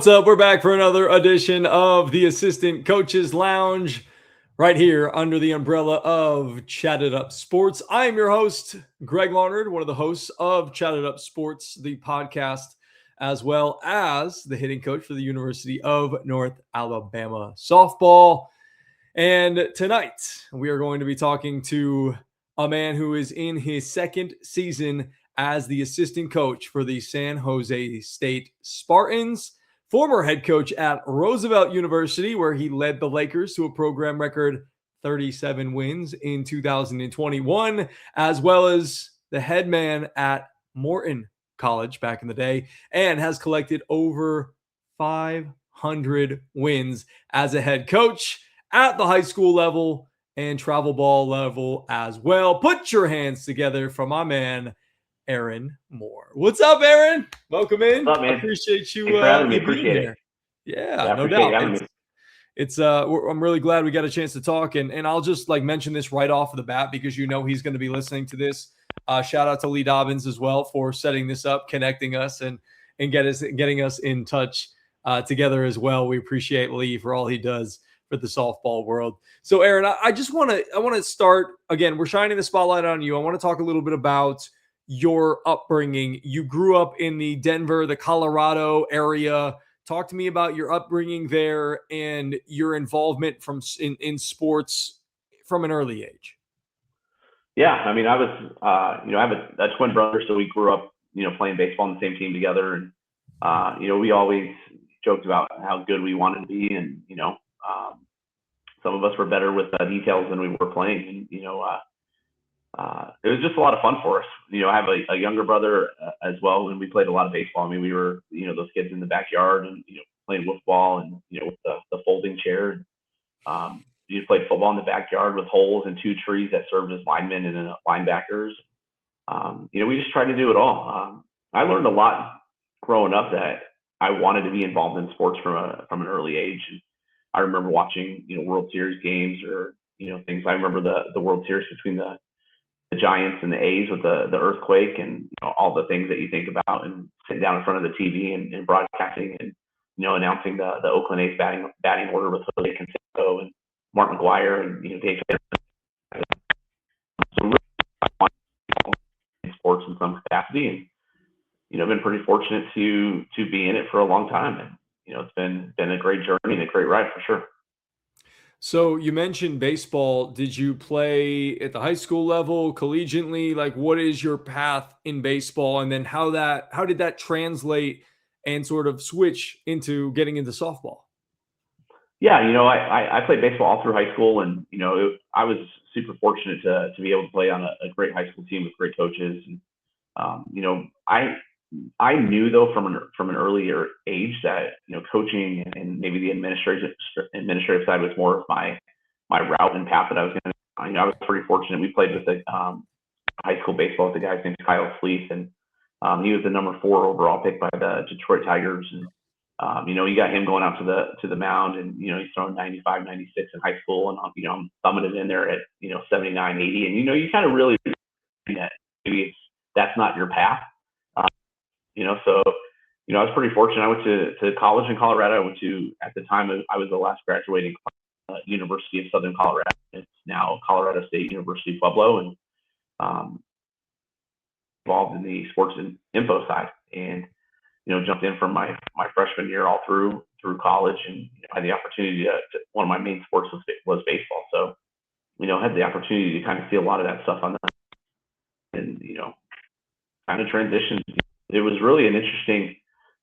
What's up? We're back for another edition of the Assistant Coaches Lounge right here under the umbrella of Chatted Up Sports. I am your host, Greg Larnard, one of the hosts of Chatted Up Sports, the podcast, as well as the hitting coach for the University of North Alabama softball. And tonight we are going to be talking to a man who is in his second season as the assistant coach for the San Jose State Spartans. Former head coach at Roosevelt University, where he led the Lakers to a program record 37 wins in 2021, as well as the head man at Morton College back in the day, and has collected over 500 wins as a head coach at the high school level and travel ball level as well. Put your hands together for my man, Aaron Moore. What's up, Aaron? Welcome in. What's up, man? I appreciate you. Thanks for having me. Being Appreciate here. it. Yeah, no doubt. I'm really glad we got a chance to talk, and I'll just mention this right off the bat because he's going to be listening to this. Shout out to Lee Dobbins as well for setting this up, connecting us, and getting us in touch together as well. We appreciate Lee for all he does for the softball world. So, Aaron, I want to start again. We're shining the spotlight on you. I want to talk a little bit about your upbringing. You grew up in the Denver, the Colorado area. Talk to me about your upbringing there and your involvement in sports from an early age. Yeah, I mean, I was, I have a twin brother, so we grew up, playing baseball on the same team together, and we always joked about how good we wanted to be, and some of us were better with details than we were playing, and it was just a lot of fun for us. I have a younger brother as well, and we played a lot of baseball. I mean, we were, those kids in the backyard and, playing football and, with the folding chair. You played football in the backyard with holes and two trees that served as linemen and linebackers. We just tried to do it all. I learned a lot growing up that I wanted to be involved in sports from an early age. And I remember watching, World Series games or, things. I remember the World Series between the Giants and the A's with the earthquake and all the things that you think about, and sitting down in front of the TV and broadcasting and announcing the Oakland A's batting order with Jose Canseco and Mark McGwire and Dave. So really, I want to be in sports in some capacity, and I've been pretty fortunate to be in it for a long time, and it's been a great journey and a great ride for sure. So you mentioned baseball. Did you play at the high school level, collegiately? What is your path in baseball? And then how did that translate and sort of switch into getting into softball? Yeah, I played baseball all through high school, and I was super fortunate to be able to play on a great high school team with great coaches. And I knew though from an earlier age that coaching and maybe the administrative side was more of my route and path that I was going to. I was pretty fortunate. We played with the high school baseball with the guy named Kyle Fleece, and he was the number 4 overall pick by the Detroit Tigers. And you got him going out to the mound, and he's throwing 95, 96 in high school, and I'm thumbing it in there at 79, 80, and you kind of really that maybe that's not your path. So, I was pretty fortunate. I went to college in Colorado. I went to, at the time, I was the last graduating University of Southern Colorado. It's now Colorado State University Pueblo, and involved in the sports and info side, and jumped in from my freshman year all through college, and had the opportunity to one of my main sports was baseball. So, had the opportunity to kind of see a lot of that stuff on the, and kind of transitioned. It was really an interesting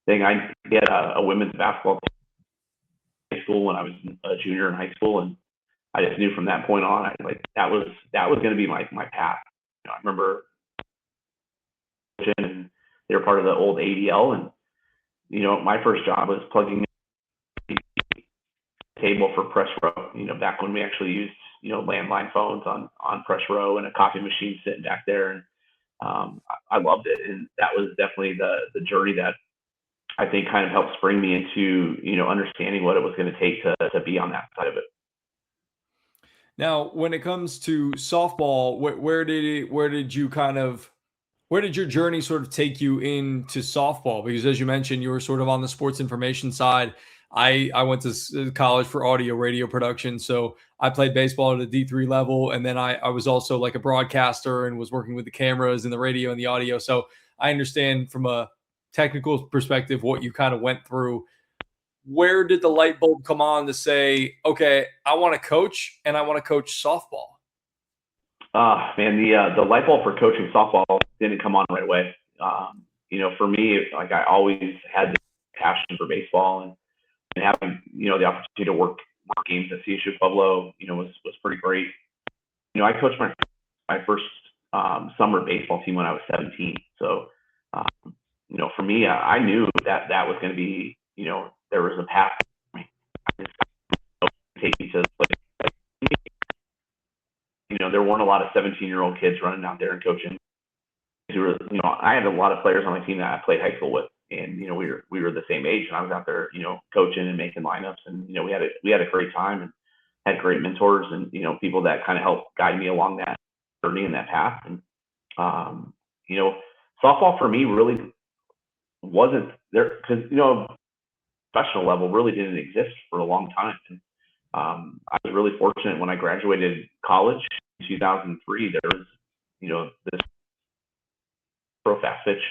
thing. I had a women's basketball team in high school when I was a junior in high school, and I just knew from that point on, that was going to be my path. I remember, and they were part of the old ADL, and my first job was plugging in the table for press row. Back when we actually used landline phones on press row, and a copy machine sitting back there, and I loved it, and that was definitely the journey that I think kind of helped spring me into understanding what it was going to take to be on that side of it. Now, when it comes to softball, where did you kind of Where did your journey sort of take you into softball? Because as you mentioned, you were sort of on the sports information side. I went to college for audio radio production, so I played baseball at a D3 level, and then I was also like a broadcaster and was working with the cameras and the radio and the audio. So I understand from a technical perspective what you kind of went through. Where did the light bulb come on to say, okay, I want to coach and I want to coach softball? Man, the light bulb for coaching softball didn't come on right away. For me, like I always had this passion for baseball, and having the opportunity to work games at CSU Pueblo, was pretty great. I coached my first summer baseball team when I was 17. So, for me, I knew that was going to be, there was a path for me. I just take me to play. There weren't a lot of 17-year-old kids running out there and coaching. I had a lot of players on my team that I played high school with, and we were the same age, and I was out there, coaching and making lineups, and we had a great time and had great mentors and people that kind of helped guide me along that journey and that path. And softball for me really wasn't there because professional level really didn't exist for a long time. And I was really fortunate when I graduated college in 2003. There was this pro fast pitch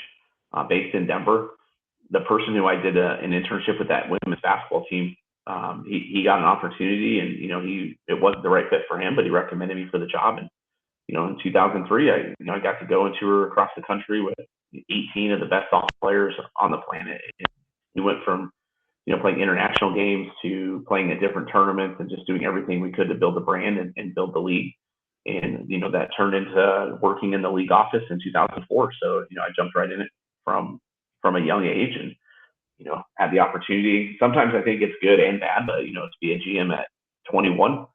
based in Denver. The person who I did an internship with that women's basketball team, he got an opportunity, and it wasn't the right fit for him, but he recommended me for the job. And in 2003, I got to go and tour across the country with 18 of the best softball players on the planet. And we went from playing international games to playing at different tournaments and just doing everything we could to build the brand and build the league. And that turned into working in the league office in 2004. So I jumped right in it from a young age, and had the opportunity. Sometimes I think it's good and bad, but to be a GM at 21,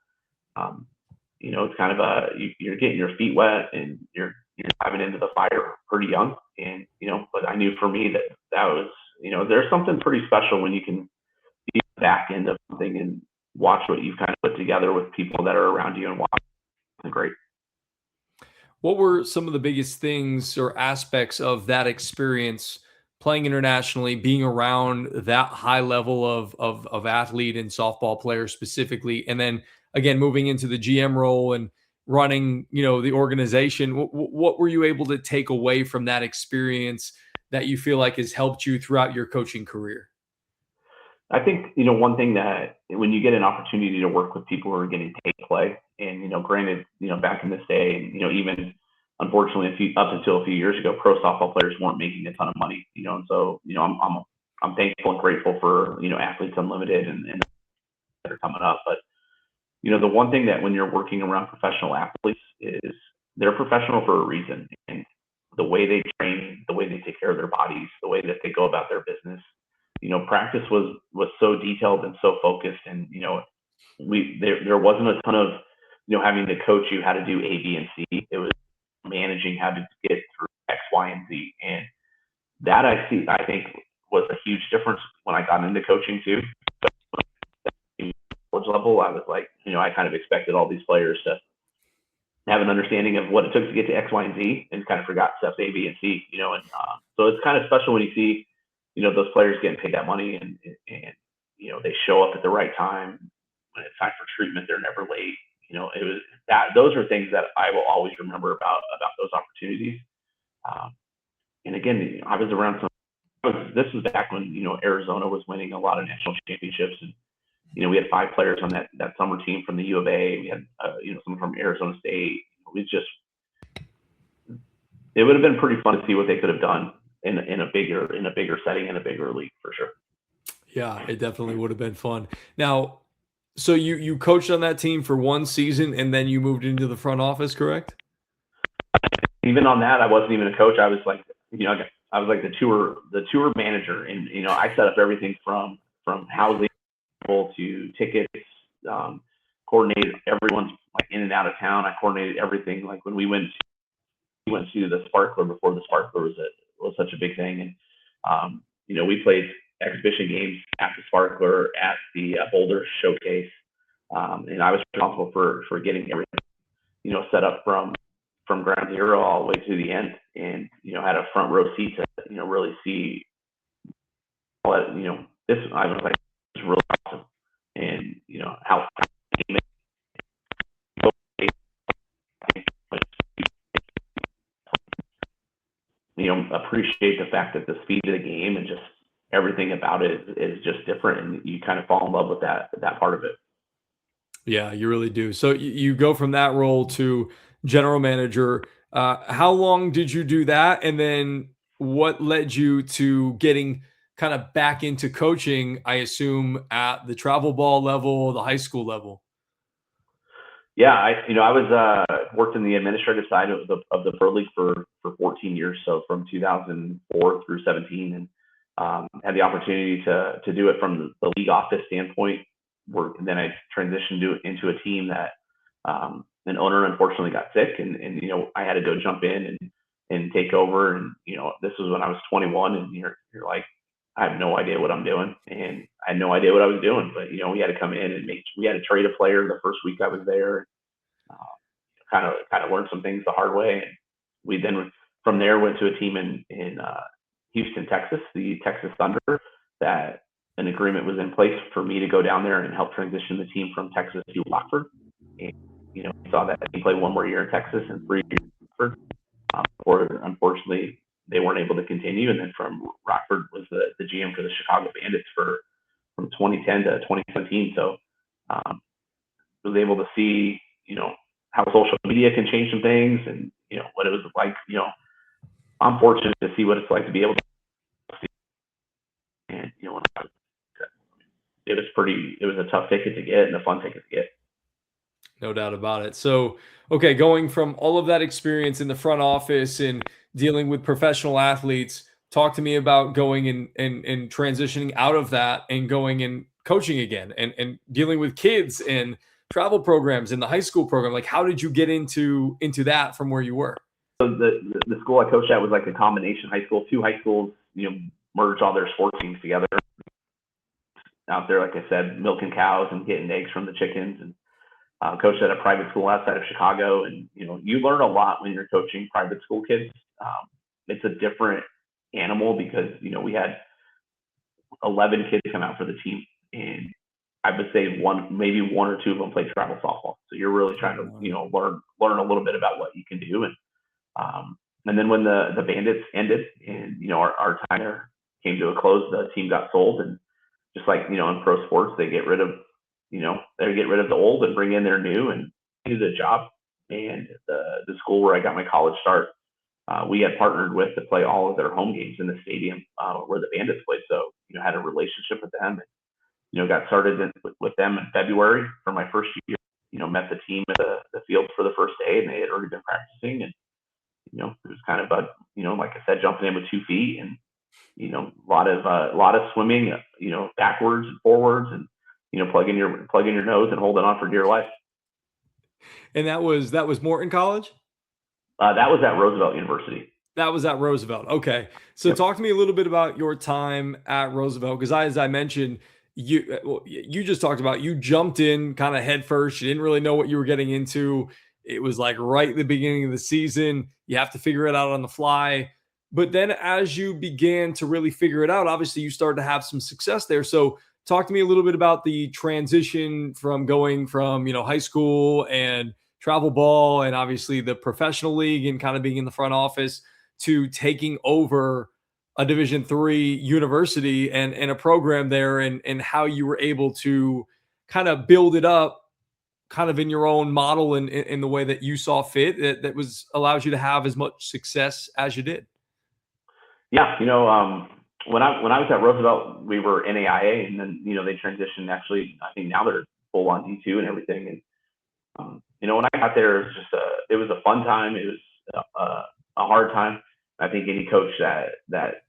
it's kind of you're getting your feet wet and you're diving into the fire pretty young. And but I knew for me that was there's something pretty special when you can be back into something and watch what you've kind of put together with people that are around you and watch. Great. What were some of the biggest things or aspects of that experience playing internationally, being around that high level of athlete and softball players specifically, and then again moving into the GM role and running the organization? What were you able to take away from that experience that you feel like has helped you throughout your coaching career? I think, one thing that when you get an opportunity to work with people who are getting paid to play, and, granted, back in this day, even unfortunately, up until a few years ago, pro softball players weren't making a ton of money, and so, I'm thankful and grateful for, Athletes Unlimited and that are coming up. But, the one thing that when you're working around professional athletes is they're professional for a reason. And the way they train, the way they take care of their bodies, the way that they go about their business, practice was so detailed and so focused, and there wasn't a ton of having to coach you how to do A, B, and C. It was managing how to get through X, Y, and Z, and that I think was a huge difference when I got into coaching too. College level, I was like, I kind of expected all these players to have an understanding of what it took to get to X, Y, and Z, and kind of forgot steps A, B, and C. And so it's kind of special when you see those players getting paid that money, and they show up at the right time. When it's time for treatment, they're never late. It was that. Those are things that I will always remember about those opportunities. And again, I was around this was back when Arizona was winning a lot of national championships, and we had 5 players on that summer team from the U of A. We had someone from Arizona State. It would have been pretty fun to see what they could have done in a bigger setting, in a bigger league, for sure. Yeah, it definitely would have been fun. Now, so you coached on that team for one season, and then you moved into the front office, correct? Even on that, I wasn't even a coach. I was like, I was like the tour manager, and I set up everything from housing to tickets, coordinated everyone's like in and out of town. I coordinated everything. Like when we went to the Sparkler before the Sparkler was such a big thing, and we played exhibition games at the Sparkler, at the Boulder Showcase, and I was responsible for getting everything set up from from ground zero all the way to the end, and had a front row seat to really see what this. I was like, it's really awesome, and how appreciate the fact that the speed of the game and just everything about it is just different, and you kind of fall in love with that part of it. Yeah, you really do. So you go from that role to general manager. How long did you do that? And then what led you to getting kind of back into coaching, I assume, at the travel ball level, the high school level? Yeah, I was worked in the administrative side of the pro league for 14 years, so from 2004 through 17, and had the opportunity to do it from the league office standpoint. And then I transitioned into a team that an owner unfortunately got sick, and I had to go jump in and take over. And this was when I was 21, and you're like, I have no idea what I'm doing, and I had no idea what I was doing. But we had to come in and we had to trade a player the first week I was there. Kind of learned some things the hard way, and we then from there went to a team in Houston, Texas, the Texas Thunder. That an agreement was in place for me to go down there and help transition the team from Texas to Rockford. And we saw that he played one more year in Texas and 3 years in Rockford. Or unfortunately, they weren't able to continue. And then from Rockford was the GM for the Chicago Bandits from 2010 to 2017. So was able to see how social media can change some things, and what it was like. I'm fortunate to see what it's like to be able to see. And it was a tough ticket to get and a fun ticket to get. No doubt about it. So, okay, going from all of that experience in the front office and dealing with professional athletes, talk to me about going and transitioning out of that and going and coaching again and dealing with kids and travel programs in the high school program. Like, how did you get into that from where you were? So the school I coached at was like a combination high school. 2 high schools, merged all their sports teams together. Out there, like I said, milking cows and getting eggs from the chickens, and coached at a private school outside of Chicago. And you learn a lot when you're coaching private school kids. It's a different animal because we had 11 kids come out for the team, and I would say maybe one or two of them played travel softball. So you're really trying to learn a little bit about what you can do. And then when the Bandits ended and our time there came to a close, the team got sold. And just like in pro sports, they get rid of the old and bring in their new and do the job. And the school where I got my college start, we had partnered with to play all of their home games in the stadium where the Bandits played. So had a relationship with them. And, got started with them in February for my first year. Met the team at the field for the first day, and they had already been practicing. And it was kind of like I said, jumping in with 2 feet, and a lot of swimming, backwards and forwards, and plugging your nose and holding on for dear life. And that was Morton College? That was at Roosevelt University. That was at Roosevelt. Okay. So Yep. Talk to me a little bit about your time at Roosevelt, because as I mentioned, you just talked about you jumped in kind of head first. You didn't really know what you were getting into. It was like right at the beginning of the season. You have to figure it out on the fly. But then as you began to really figure it out, obviously you started to have some success there. So talk to me a little bit about the transition from going from, high school and travel ball and obviously the professional league and kind of being in the front office to taking over a Division III university and a program there, and how you were able to kind of build it up kind of in your own model and in the way that you saw fit that was allows you to have as much success as you did. Yeah, when I was at Roosevelt, we were NAIA, and then they transitioned. Actually, I think now they're full on D2 and everything. And when I got there, it was a fun time. It was a hard time. I think any coach that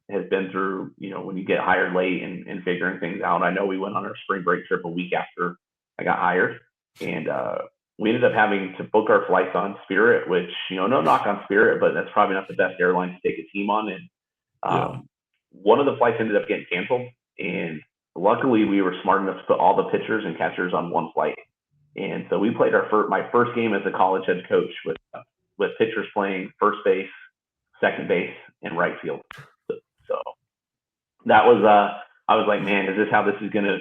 has been through, when you get hired late and figuring things out. I know we went on our spring break trip a week after I got hired, and we ended up having to book our flights on Spirit, which no knock on Spirit, but that's probably not the best airline to take a team on. And one of the flights ended up getting canceled, and luckily we were smart enough to put all the pitchers and catchers on one flight. And so we played my first game as a college head coach with with pitchers playing first base, second base, and right field. So that was I was like, man, is this how this is gonna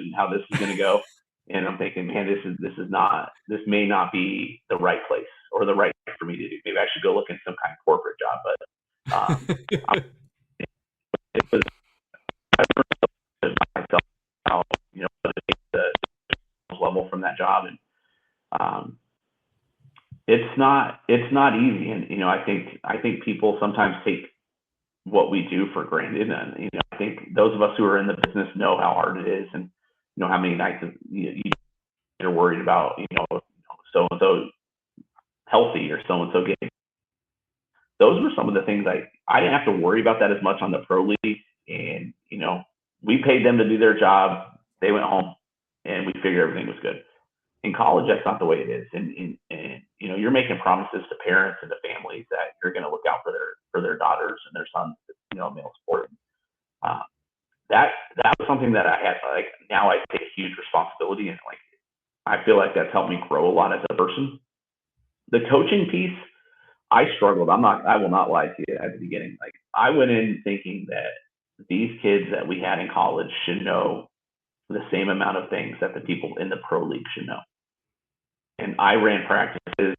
go? And I'm thinking, man, this may not be the right place or the right thing for me to do. Maybe I should go look in some kind of corporate job. But it was I learned myself how the level from that job, and it's not easy. And I think people sometimes take what we do for granted, and I think those of us who are in the business know how hard it is, and how many nights you're worried about so and so healthy or so and so getting. Those were some of the things I didn't have to worry about that as much on the pro league, and we paid them to do their job. They went home, and we figured everything was good. In college, that's not the way it is, and you're making promises to parents and to families that you're going to look out for their daughters and their sons, male sport. That was something that I had. Now I take a huge responsibility, and I feel like that's helped me grow a lot as a person. The coaching piece, I struggled. I will not lie to you. At the beginning, I went in thinking that these kids that we had in college should know the same amount of things that the people in the pro league should know. And I ran practices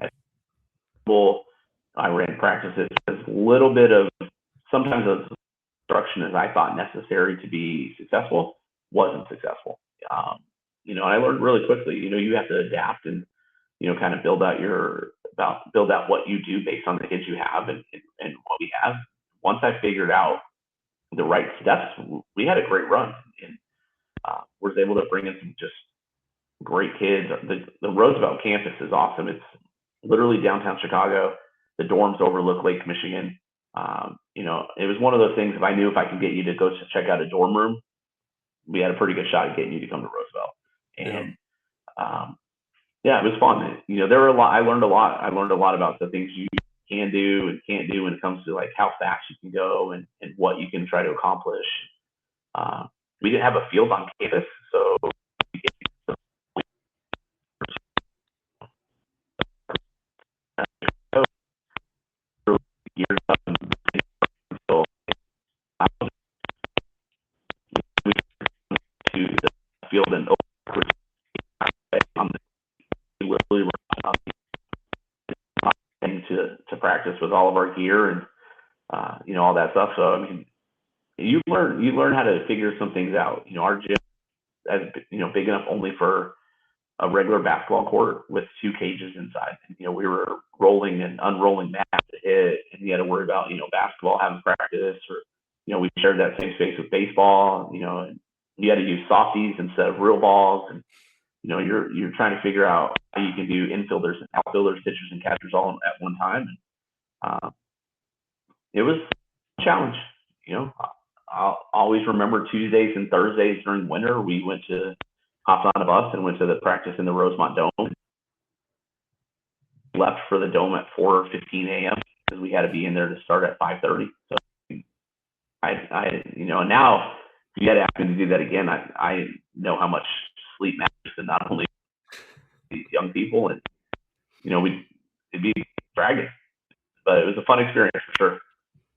as well. I ran practices as a little bit of sometimes as instruction as I thought necessary to be successful wasn't successful. And I learned really quickly. You have to adapt and kind of build out what you do based on the kids you have and what we have. Once I figured out the right steps, we had a great run, and was able to bring in some just great kids. The Roosevelt campus is awesome. It's literally downtown Chicago. The dorms overlook Lake Michigan. It was one of those things. If I knew if I could get you to go to check out a dorm room, we had a pretty good shot at getting you to come to Roosevelt. And it was fun. There were a lot. I learned a lot. I learned a lot about the things you can do and can't do when it comes to how fast you can go and what you can try to accomplish. We didn't have a field on campus, so years up and so I was to the field and literally to practice with all of our gear and all that stuff. So I mean, you learn how to figure some things out. Our gym is big enough only for a regular basketball court with 2 cages inside. And, we were rolling and unrolling mats to hit, and you had to worry about basketball having practice, or we shared that same space with baseball. And you had to use softies instead of real balls, and you're trying to figure out how you can do infielders and outfielders, pitchers and catchers all at one time. And it was a challenge. I'll always remember Tuesdays and Thursdays during winter. We hopped on a bus and went to the practice in the Rosemont Dome. Left for the Dome at 4:15 a.m. because we had to be in there to start at 5:30. So now if you had asked me to do that again, I know how much sleep matters to not only these young people, and it'd be dragging, but it was a fun experience for sure.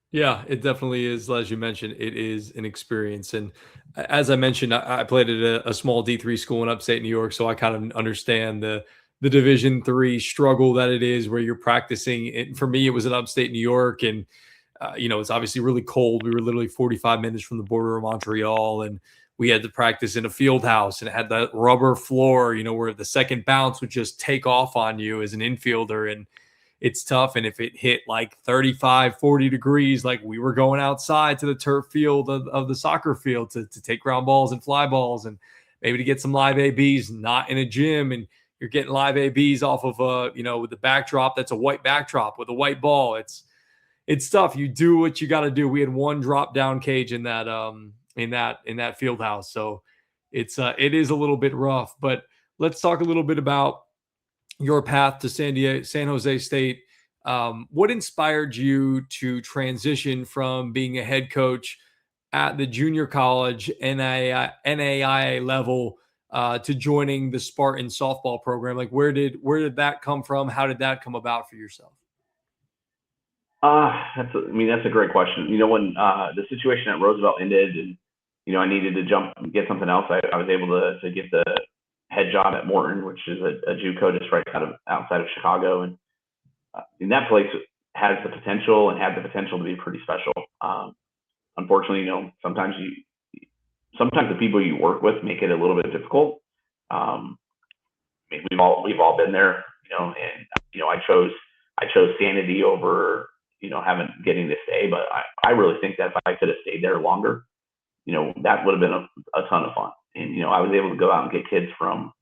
Yeah, it definitely is. As you mentioned, it is an experience. And as I mentioned, I played at a small D3 school in upstate New York, so I kind of understand the Division III struggle that it is where you're practicing. For me, it was in upstate New York, and it's obviously really cold. We were literally 45 minutes from the border of Montreal, and we had to practice in a field house, and it had that rubber floor, where the second bounce would just take off on you as an infielder. And it's tough. And if it hit 35, 40 degrees, we were going outside to the turf field of the soccer field to take ground balls and fly balls and maybe to get some live ABs, not in a gym. And you're getting live ABs off of with the backdrop. That's a white backdrop with a white ball. It's tough. You do what you got to do. We had one drop down cage in that field house. So it is a little bit rough, but let's talk a little bit about your path to San Jose State. What inspired you to transition from being a head coach at the junior college NAIA level to joining the Spartan softball program? Where did that come from? How did that come about for yourself? That's a great question. When the situation at Roosevelt ended, and I needed to jump and get something else, I was able to get the head job at Morton, which is a JUCO just right outside of Chicago, and that place has the potential and had the potential to be pretty special. Unfortunately, sometimes the people you work with make it a little bit difficult. We've all been there, and I chose sanity over getting to stay. But I really think that if I could have stayed there longer, that would have been a ton of fun. And I was able to go out and get kids from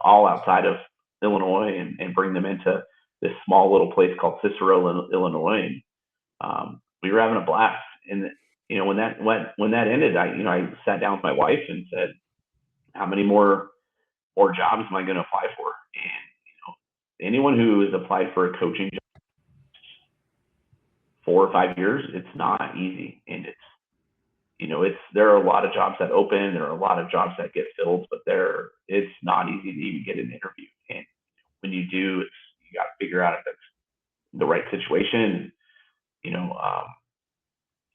all outside of Illinois and bring them into this small little place called Cicero, Illinois. And we were having a blast. And when that ended, I sat down with my wife and said, how many more jobs am I going to apply for? And anyone who has applied for a coaching job 4 or 5 years, it's not easy, and there are a lot of jobs that open, there are a lot of jobs that get filled, but it's not easy to even get an interview. And when you do, you got to figure out if it's the right situation.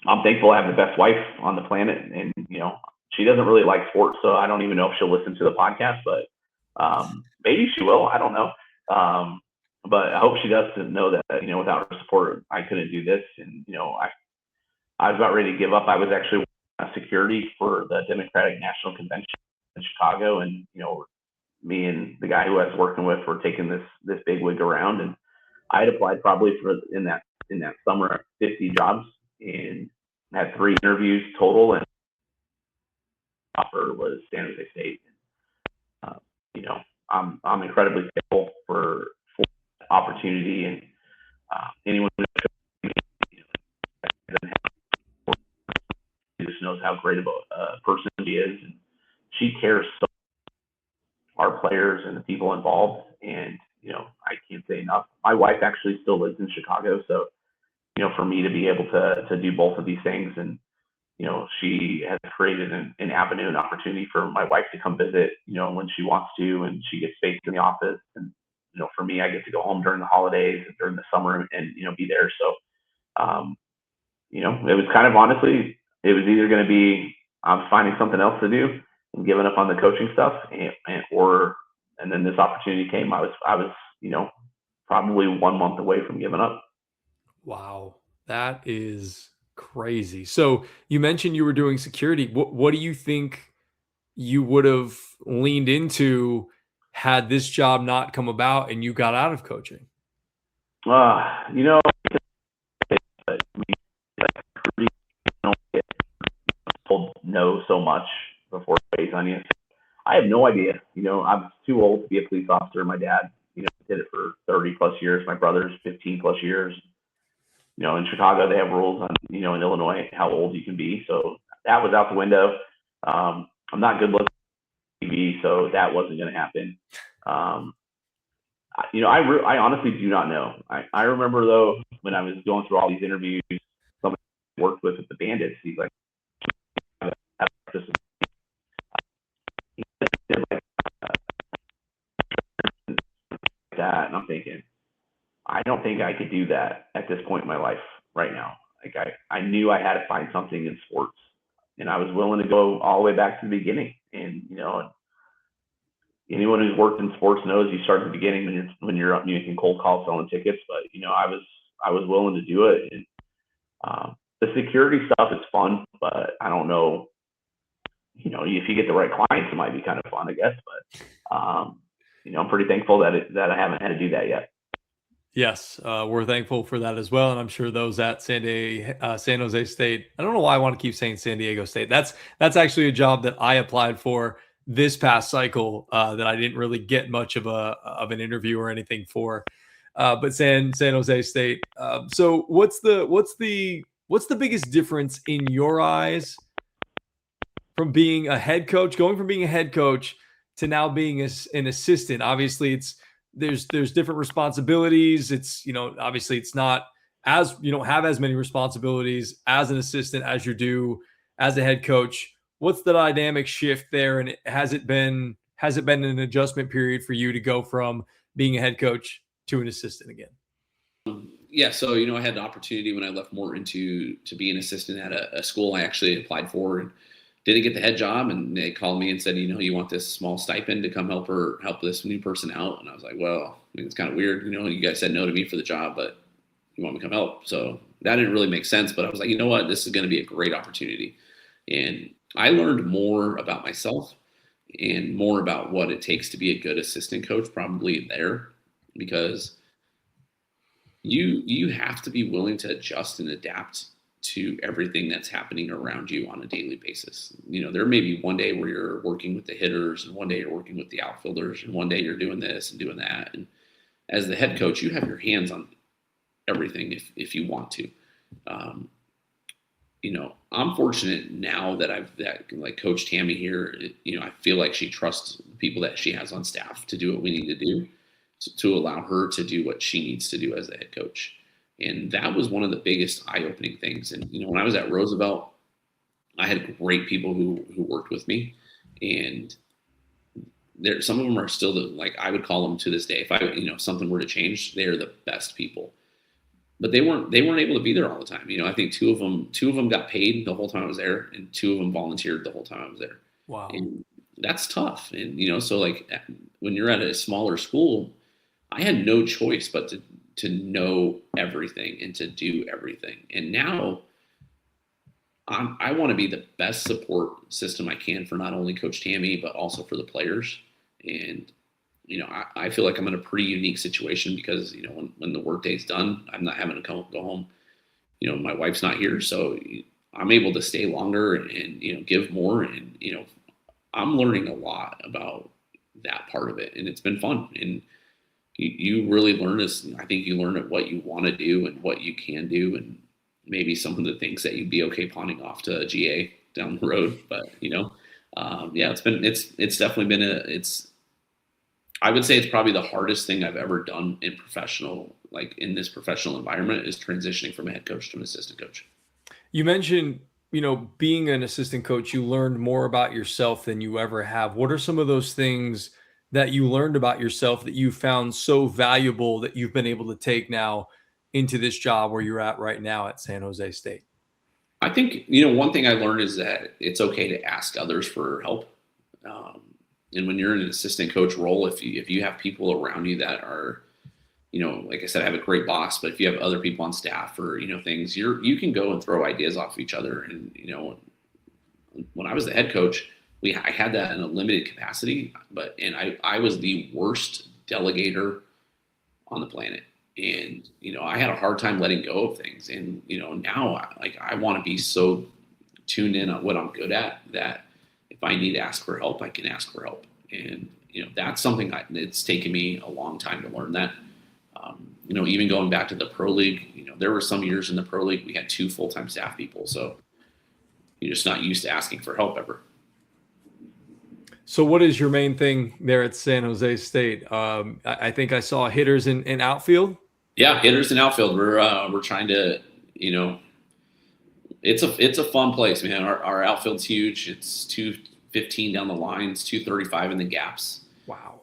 I'm thankful I have the best wife on the planet, and she doesn't really like sports, so I don't even know if she'll listen to the podcast, but maybe she will. I don't know. But I hope she does, to know that without her support, I couldn't do this. And I was about ready to give up. I was actually security for the Democratic National Convention in Chicago, and me and the guy who I was working with were taking this big wig around, and I had applied probably in that summer 50 jobs, and had 3 interviews total, and offer was San Jose State. I'm incredibly thankful for the opportunity, and anyone who just knows how great of a person she is, and she cares so much our players and the people involved, and I can't say enough. My wife actually still lives in Chicago, so for me to be able to do both of these things, and she has created an avenue, an opportunity for my wife to come visit, when she wants to, and she gets space in the office. And, for me, I get to go home during the holidays and during the summer and, be there. So, it was kind of, honestly, it was either going to be, I'm finding something else to do and giving up on the coaching stuff, and then this opportunity came. I was, probably 1 month away from giving up. Wow, that is crazy. So you mentioned you were doing security. What do you think you would have leaned into had this job not come about and you got out of coaching? Told no so much before it weighs on you. I have no idea. I'm too old to be a police officer. My dad, did it for 30 plus years. My brother's 15 plus years. In Chicago, they have rules on, in Illinois, how old you can be. So that was out the window. I'm not good looking on TV, so that wasn't going to happen. I honestly do not know. I remember, though, when I was going through all these interviews, somebody I worked with at the Bandits, he's like, that, and I'm thinking, I don't think I could do that at this point in my life right now. Like I knew I had to find something in sports, and I was willing to go all the way back to the beginning. And anyone who's worked in sports knows you start at the beginning when you're up making cold calls, selling tickets. But I was willing to do it. And the security stuff is fun, but I don't know. If you get the right clients, it might be kind of fun, I guess. But I'm pretty thankful that I haven't had to do that yet. Yes, we're thankful for that as well, and I'm sure those at San Jose State. I don't know why I want to keep saying San Diego State. That's actually a job that I applied for this past cycle that I didn't really get much of an interview or anything for. But San Jose State. So what's the biggest difference in your eyes from being a head coach, going from being a head coach to now being an assistant? Obviously, there's different responsibilities. It's, obviously it's not as, you don't have as many responsibilities as an assistant as you do as a head coach. What's the dynamic shift there? And has it been an adjustment period for you to go from being a head coach to an assistant again? Yeah, so I had the opportunity when I left Morton to be an assistant at a school I actually applied for and didn't get the head job, and they called me and said, you want this small stipend to come help this new person out, and I was like, well, it's kind of weird, you guys said no to me for the job, but you want me to come help, so that didn't really make sense, but I was like, you know what, this is going to be a great opportunity, and I learned more about myself and more about what it takes to be a good assistant coach probably there, because you have to be willing to adjust and adapt to everything that's happening around you on a daily basis. There may be one day where you're working with the hitters, and one day you're working with the outfielders, and one day you're doing this and doing that. And as the head coach, you have your hands on everything if you want to. I'm fortunate now that like Coach Tammy here, I feel like she trusts the people that she has on staff to do what we need to do, to allow her to do what she needs to do as the head coach. And that was one of the biggest eye-opening things. And, when I was at Roosevelt, I had great people who worked with me, and some of them are still I would call them to this day. If something were to change, they're the best people, but they weren't able to be there all the time. I think two of them got paid the whole time I was there, and two of them volunteered the whole time I was there. Wow. And that's tough. And, so when you're at a smaller school, I had no choice but to know everything and to do everything. And now I want to be the best support system I can for not only Coach Tammy, but also for the players. And, I feel like I'm in a pretty unique situation because, when the workday's done, I'm not having to go home. My wife's not here, so I'm able to stay longer and give more. And, I'm learning a lot about that part of it, and it's been fun. And you really learn this. I think you learn at what you want to do and what you can do, and maybe some of the things that you'd be okay pawning off to a GA down the road. But it's definitely been I would say it's probably the hardest thing I've ever done in this professional environment, is transitioning from a head coach to an assistant coach. You mentioned, being an assistant coach, you learned more about yourself than you ever have. What are some of those things that you learned about yourself that you found so valuable that you've been able to take now into this job where you're at right now at San Jose State? I think, one thing I learned is that it's okay to ask others for help. And when you're in an assistant coach role, if you have people around you that are, like I said, I have a great boss, but if you have other people on staff or, things, you can go and throw ideas off each other. And, when I was the head coach, I had that in a limited capacity, and I was the worst delegator on the planet. And, I had a hard time letting go of things. And, now I want to be so tuned in on what I'm good at that if I need to ask for help, I can ask for help. And, that's something it's taken me a long time to learn that. Even going back to the Pro League, there were some years in the Pro League, we had 2 full-time staff people. So you're just not used to asking for help ever. So what is your main thing there at San Jose State? I think I saw hitters in outfield. Yeah, hitters in outfield. We're trying to, it's a fun place, man. Our outfield's huge. It's 215 down the lines, 235 in the gaps. Wow.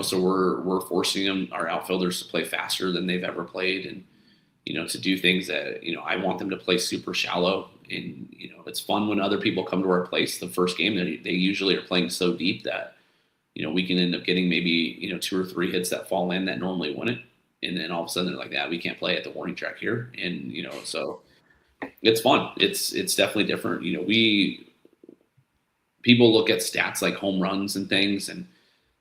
So we're forcing our outfielders to play faster than they've ever played, and to do things that I want them to play super shallow. And it's fun when other people come to our place the first game. They usually are playing so deep that we can end up getting maybe 2 or 3 hits that fall in that normally wouldn't, and then all of a sudden they're like, "That we can't play at the warning track here." And so it's fun. It's definitely different. People look at stats like home runs and things, and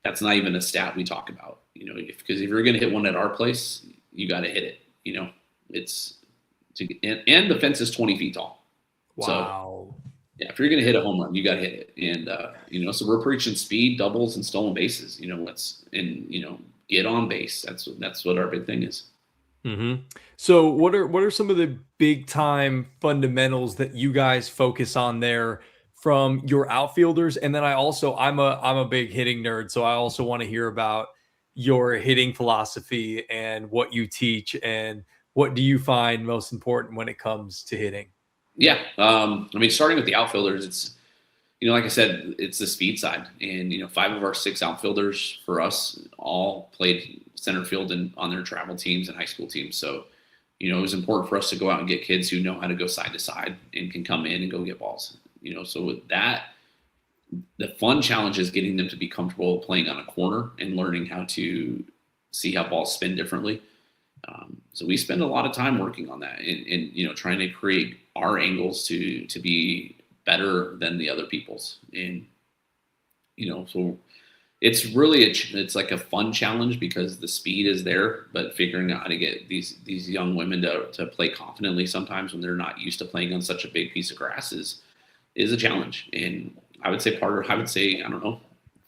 that's not even a stat we talk about. Because if you're going to hit one at our place, you got to hit it. And the fence is 20 feet tall. Wow. So, yeah, if you're going to hit a home run, you got to hit it. And, so we're preaching speed, doubles, and stolen bases. Get on base. That's what our big thing is. Mm-hmm. So what are some of the big time fundamentals that you guys focus on there from your outfielders? And then I'm a big hitting nerd, so I also want to hear about your hitting philosophy and what you teach, and what do you find most important when it comes to hitting? Yeah. Starting with the outfielders, it's, like I said, it's the speed side. And, 5 of our 6 outfielders for us all played center field and on their travel teams and high school teams. So, it was important for us to go out and get kids who know how to go side to side and can come in and go get balls. So with that, the fun challenge is getting them to be comfortable playing on a corner and learning how to see how balls spin differently. So we spend a lot of time working on that and trying to create our angles to be better than the other people's. And, so it's really, it's like a fun challenge because the speed is there, but figuring out how to get these young women to play confidently sometimes when they're not used to playing on such a big piece of grass is a challenge. And I would say I don't know,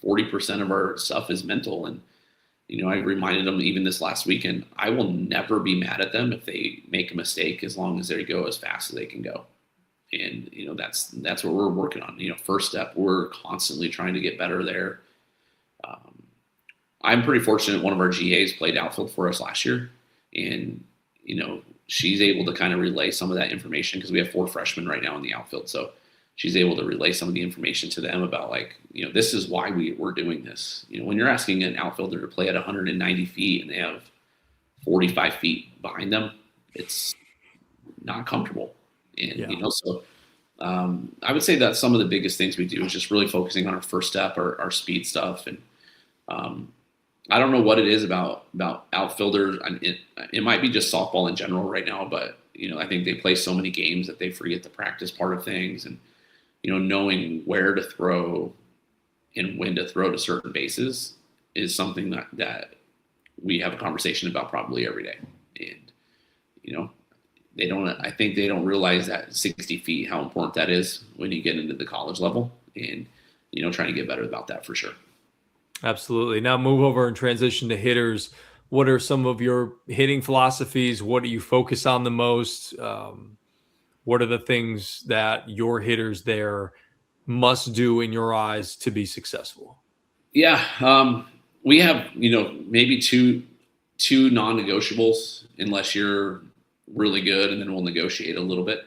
40% of our stuff is mental. And, I reminded them even this last weekend, I will never be mad at them if they make a mistake as long as they go as fast as they can go. And, that's what we're working on. First step, we're constantly trying to get better there. I'm pretty fortunate. One of our GAs played outfield for us last year, and, she's able to kind of relay some of that information because we have 4 freshmen right now in the outfield. So she's able to relay some of the information to them about this is why we're doing this. When you're asking an outfielder to play at 190 feet and they have 45 feet behind them, it's not comfortable. And, so I would say that some of the biggest things we do is just really focusing on our first step, our speed stuff. And I don't know what it is about outfielders. It might be just softball in general right now, but, I think they play so many games that they forget the practice part of things. And, knowing where to throw and when to throw to certain bases is something that we have a conversation about probably every day. And, I think they don't realize that 60 feet, how important that is when you get into the college level, and, trying to get better about that for sure. Absolutely. Now move over and transition to hitters. What are some of your hitting philosophies? What do you focus on the most? What are the things that your hitters there must do in your eyes to be successful? Yeah. We have, maybe two non-negotiables unless you're really good, and then we'll negotiate a little bit.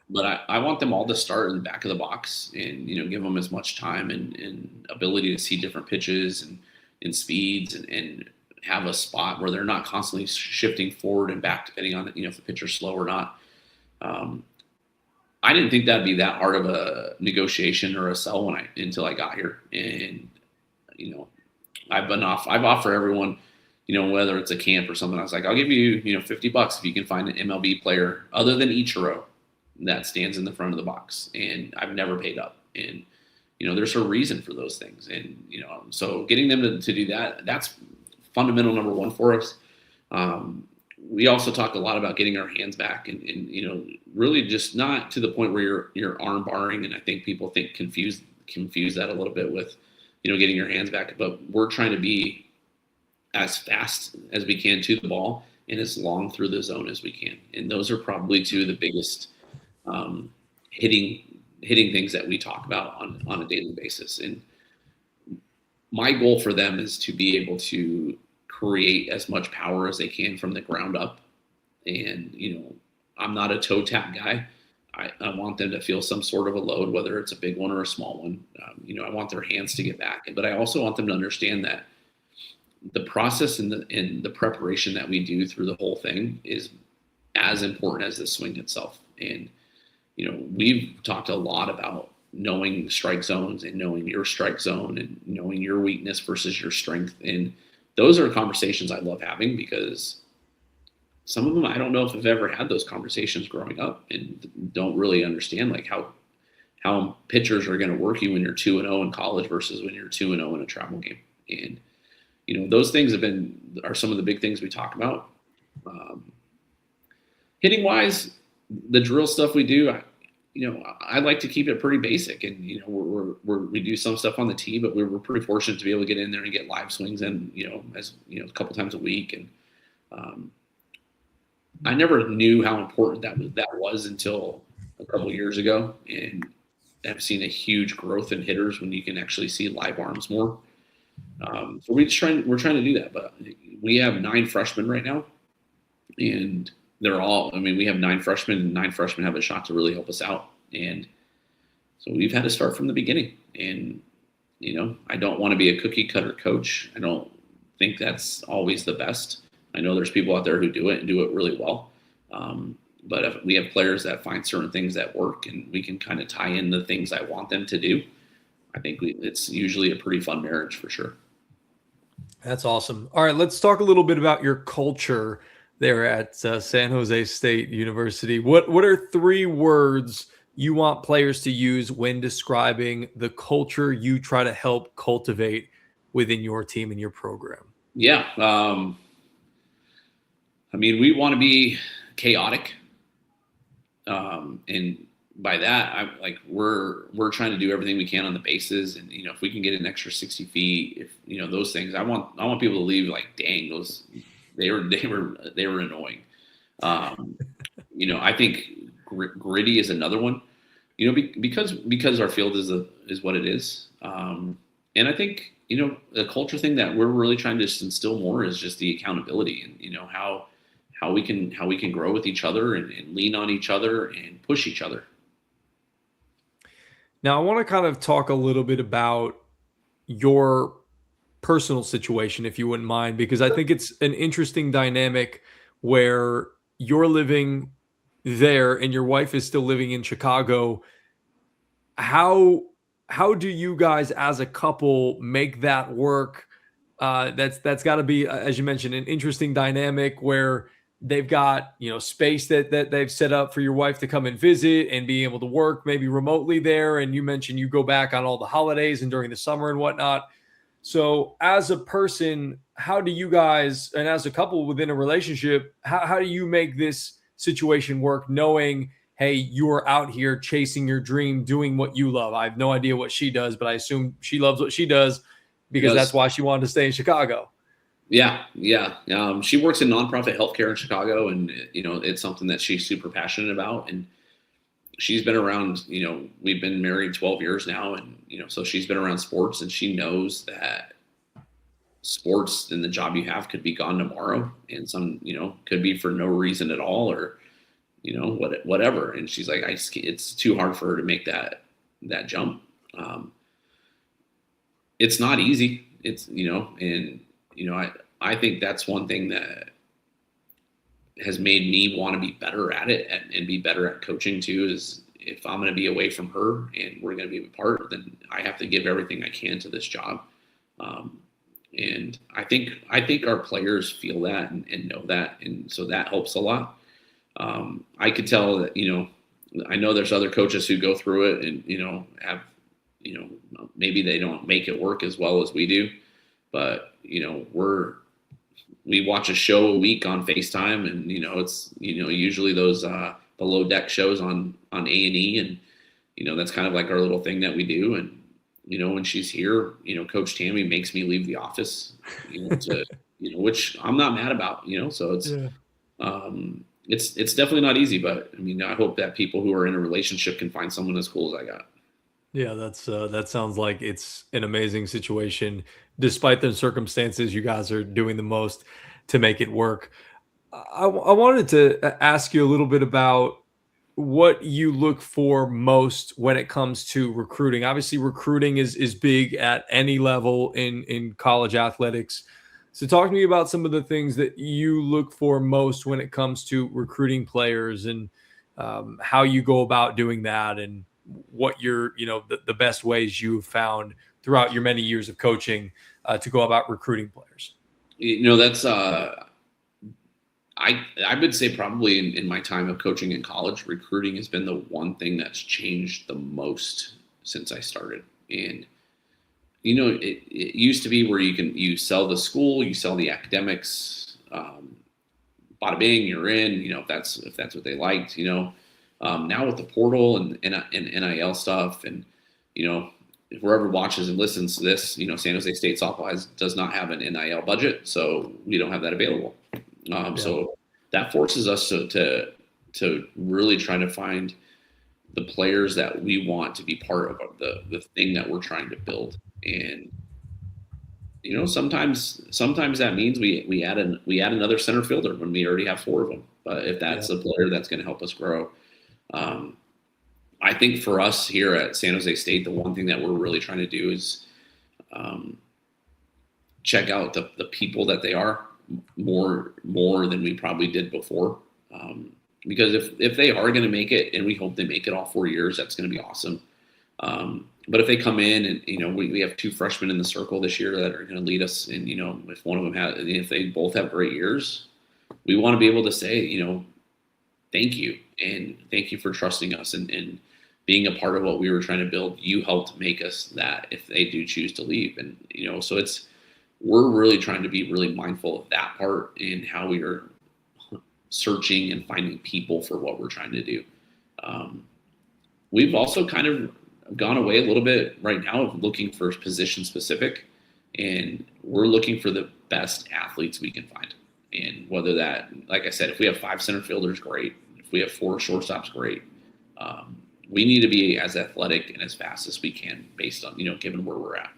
But I want them all to start in the back of the box and, give them as much time and ability to see different pitches and speeds and have a spot where they're not constantly shifting forward and back depending on, if the pitcher's slow or not. I didn't think that'd be that hard of a negotiation or a sell until I got here. And, I've offered everyone, whether it's a camp or something, I was like, I'll give you, $50 if you can find an MLB player other than Ichiro that stands in the front of the box. And I've never paid up. And, there's a reason for those things. And, so getting them to do that, that's fundamental number one for us. We also talk a lot about getting our hands back and really just not to the point where you're arm barring. And I think people confuse that a little bit with, getting your hands back, but we're trying to be as fast as we can to the ball and as long through the zone as we can. And those are probably two of the biggest hitting things that we talk about on a daily basis. And my goal for them is to be able to create as much power as they can from the ground up. And, I'm not a toe tap guy. I want them to feel some sort of a load, whether it's a big one or a small one. I want their hands to get back, but I also want them to understand that the process and the preparation that we do through the whole thing is as important as the swing itself. And, we've talked a lot about knowing strike zones and knowing your strike zone and knowing your weakness versus your strength. And those are conversations I love having because some of them, I don't know if I've ever had those conversations growing up and don't really understand how pitchers are going to work you when you're 2-0 in college versus when you're 2-0 in a travel game. And, those things are some of the big things we talk about. Hitting wise, the drill stuff we do, I like to keep it pretty basic, and we do some stuff on the tee, but we're pretty fortunate to be able to get in there and get live swings in, a couple times a week. And I never knew how important that was until a couple of years ago, and I've seen a huge growth in hitters when you can actually see live arms more. So we're trying to do that, but we have 9 freshmen right now, and we have 9 freshmen, and 9 freshmen have a shot to really help us out. And so we've had to start from the beginning. And, I don't want to be a cookie cutter coach. I don't think that's always the best. I know there's people out there who do it and do it really well. But if we have players that find certain things that work and we can kind of tie in the things I want them to do, I think it's usually a pretty fun marriage for sure. That's awesome. All right, let's talk a little bit about your culture there at San Jose State University. What are 3 words you want players to use when describing the culture you try to help cultivate within your team and your program? Yeah. I mean, we want to be chaotic. And by that, we're trying to do everything we can on the bases. And, if we can get an extra 60 feet, those things, I want people to leave like, dang, they were annoying. I think gritty is another one, because our field is what it is. And I think, the culture thing that we're really trying to instill more is just the accountability and, how we can grow with each other and lean on each other and push each other. Now, I want to kind of talk a little bit about your personal situation, if you wouldn't mind, because I think it's an interesting dynamic where you're living there and your wife is still living in Chicago. How do you guys as a couple make that work? That's got to be, as you mentioned, an interesting dynamic where they've got, space that they've set up for your wife to come and visit and be able to work maybe remotely there. And you mentioned you go back on all the holidays and during the summer and whatnot. So as a person, how do you guys, and as a couple within a relationship, how do you make this situation work knowing, hey, you are out here chasing your dream, doing what you love? I have no idea what she does, but I assume she loves what she does because that's why she wanted to stay in Chicago. Yeah. She works in nonprofit healthcare in Chicago, and it's something that she's super passionate about. And she's been around. We've been married 12 years now, and so she's been around sports, and she knows that sports and the job you have could be gone tomorrow, and some could be for no reason at all, or whatever. And she's like, it's too hard for her to make that jump. It's not easy. It's I think that's one thing that has made me want to be better at it and be better at coaching too, is if I'm going to be away from her and we're going to be apart, then I have to give everything I can to this job. And I think our players feel that and know that. And so that helps a lot. I could tell that, I know there's other coaches who go through it and, have, maybe they don't make it work as well as we do, but, we watch a show a week on FaceTime, and, it's, usually those, below deck shows on A&E, and, that's kind of like our little thing that we do. And, when she's here, Coach Tammy makes me leave the office, which I'm not mad about, so it's, it's definitely not easy, but I mean, I hope that people who are in a relationship can find someone as cool as I got. Yeah, that sounds like it's an amazing situation. Despite the circumstances, you guys are doing the most to make it work. I wanted to ask you a little bit about what you look for most when it comes to recruiting. Obviously, recruiting is big at any level in college athletics. So talk to me about some of the things that you look for most when it comes to recruiting players, and how you go about doing that, and what your, the best ways you've found throughout your many years of coaching to go about recruiting players. That's I would say probably in my time of coaching in college, recruiting has been the one thing that's changed the most since I started. And it used to be where you sell the school, you sell the academics, bada bing, you're in. If that's what they liked. Now with the portal and NIL stuff, and if whoever watches and listens to this, San Jose State softball does not have an NIL budget, so we don't have that available. So that forces us to really try to find the players that we want to be part of the thing that we're trying to build. And sometimes that means we add another center fielder when we already have 4 of them. But if that's a player that's going to help us grow. I think for us here at San Jose State, the one thing that we're really trying to do is check out the people that they are more than we probably did before. Because if they are going to make it, and we hope they make it all 4 years, that's going to be awesome. But if they come in and, we have 2 freshmen in the circle this year that are going to lead us, and, if one of them if they both have great years, we want to be able to say, thank you. And thank you for trusting us and being a part of what we were trying to build. You helped make us that if they do choose to leave. And, so we're really trying to be really mindful of that part and how we are searching and finding people for what we're trying to do. We've also kind of gone away a little bit right now of looking for position specific, and we're looking for the best athletes we can find. And whether that, like I said, if we have 5 center fielders, great. If we have 4 shortstops, great. We need to be as athletic and as fast as we can based on, given where we're at.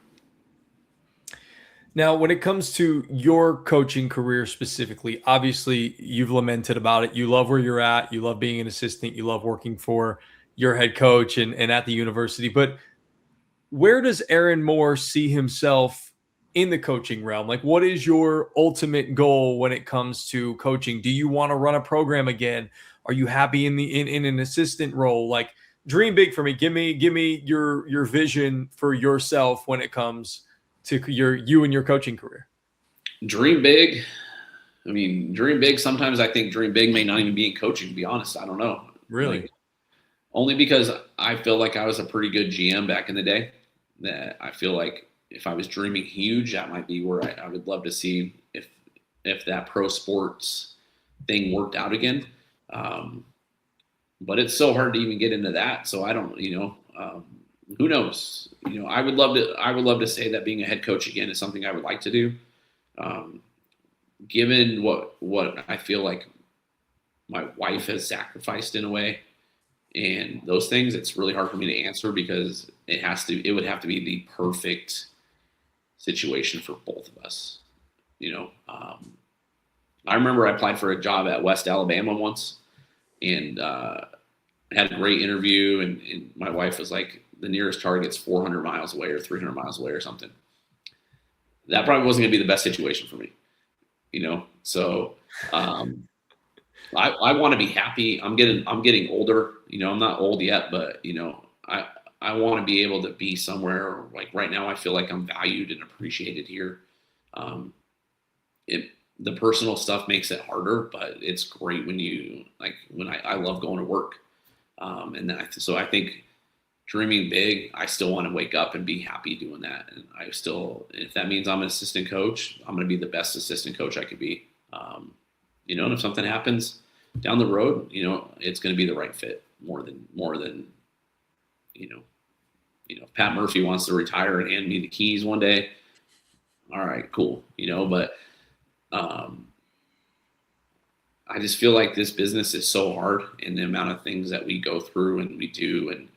Now, when it comes to your coaching career specifically, obviously you've lamented about it. You love where you're at. You love being an assistant. You love working for your head coach and at the university. But where does Aaron Moore see himself in the coaching realm? Like, what is your ultimate goal when it comes to coaching? Do you want to run a program again? Are you happy in an assistant role? Like, dream big for me. Give me your vision for yourself when it comes to you and your coaching career. Dream big. I mean, dream big. Sometimes I think dream big may not even be in coaching, to be honest. I don't know. Really? Only because I feel like I was a pretty good GM back in the day. That I feel like if I was dreaming huge, that might be where I would love to see if that pro sports thing worked out again. But it's so hard to even get into that. So I don't, who knows? I would love to say that being a head coach again is something I would like to do. Given what I feel like my wife has sacrificed in a way, and those things, it's really hard for me to answer because it would have to be the perfect situation for both of us. I remember I applied for a job at West Alabama once, and had a great interview, and my wife was like, the nearest target's 400 miles away or 300 miles away or something. That probably wasn't going to be the best situation for me, So I want to be happy. I'm getting older. I'm not old yet, but I want to be able to be somewhere. Like right now, I feel like I'm valued and appreciated here. The personal stuff makes it harder, but it's great when I love going to work. So I think dreaming big, I still want to wake up and be happy doing that. And if that means I'm an assistant coach, I'm going to be the best assistant coach I could be. And if something happens down the road, it's going to be the right fit more than, if Pat Murphy wants to retire and hand me the keys one day, all right, cool. But, I just feel like this business is so hard, and the amount of things that we go through and we do. And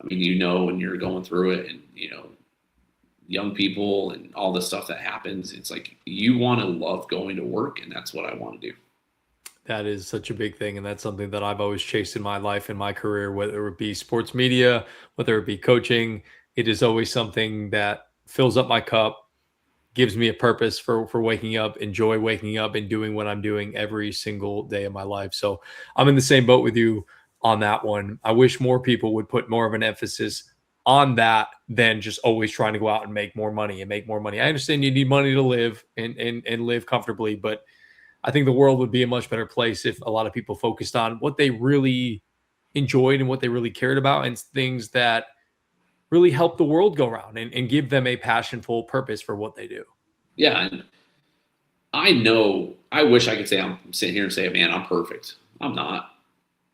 I mean, when you're going through it and, young people and all the stuff that happens, it's like, you want to love going to work. And that's what I want to do. That is such a big thing. And that's something that I've always chased in my life, in my career, whether it be sports media, whether it be coaching. It is always something that fills up my cup, gives me a purpose for waking up, enjoy waking up and doing what I'm doing every single day of my life. So I'm in the same boat with you on that one. I wish more people would put more of an emphasis on that than just always trying to go out and make more money. I understand you need money to live and live comfortably, but I think the world would be a much better place if a lot of people focused on what they really enjoyed and what they really cared about, and things that really help the world go around and give them a passionful purpose for what they do. Yeah. And I wish I could say I'm sitting here and say, man, I'm perfect. I'm not,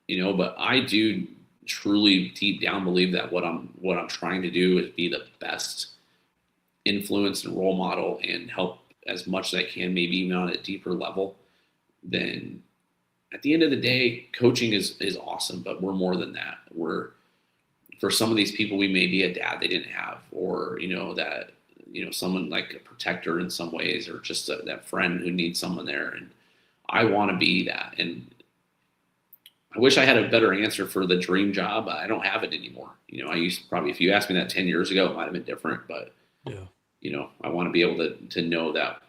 but I do truly deep down believe that what I'm trying to do is be the best influence and role model and help as much as I can, maybe even on a deeper level. Then at the end of the day, coaching is awesome, but we're more than that. For some of these people, we may be a dad they didn't have, or, someone like a protector in some ways, or just that friend who needs someone there. And I want to be that. And I wish I had a better answer for the dream job. I don't have it anymore. I used to if you asked me that 10 years ago, it might've been different, but I want to be able to know that,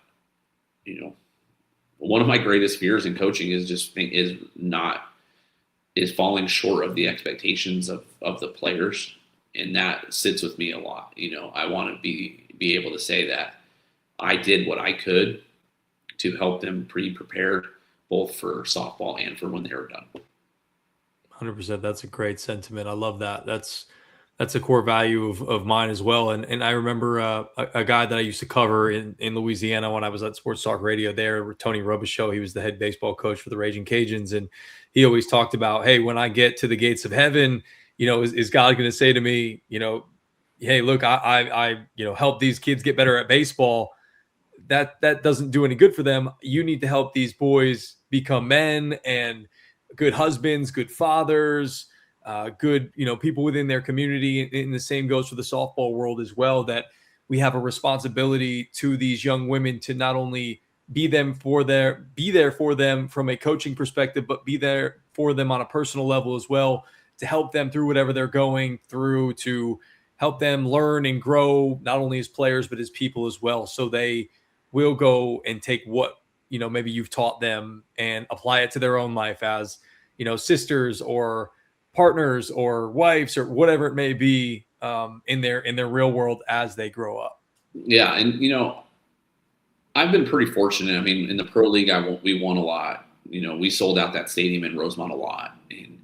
one of my greatest fears in coaching is falling short of the expectations of the players. And that sits with me a lot. I want to be able to say that I did what I could to help them prepared both for softball and for when they were done. 100%. That's a great sentiment. I love that. That's a core value of mine as well. And I remember a guy that I used to cover in Louisiana when I was at Sports Talk Radio there, Tony Robichaux. He was the head baseball coach for the Raging Cajuns. And he always talked about, hey, when I get to the gates of heaven, is God going to say to me, hey, look, I help these kids get better at baseball. That doesn't do any good for them. You need to help these boys become men and good husbands, good fathers, good, people within their community. And the same goes for the softball world as well, that we have a responsibility to these young women to not only be there for them from a coaching perspective, but be there for them on a personal level as well, to help them through whatever they're going through, to help them learn and grow, not only as players, but as people as well. So they will go and take what, maybe you've taught them and apply it to their own life as, sisters or partners or wives or whatever it may be, in their real world as they grow up. Yeah. And, I've been pretty fortunate. I mean, in the pro league, we won a lot. We sold out that stadium in Rosemont a lot. And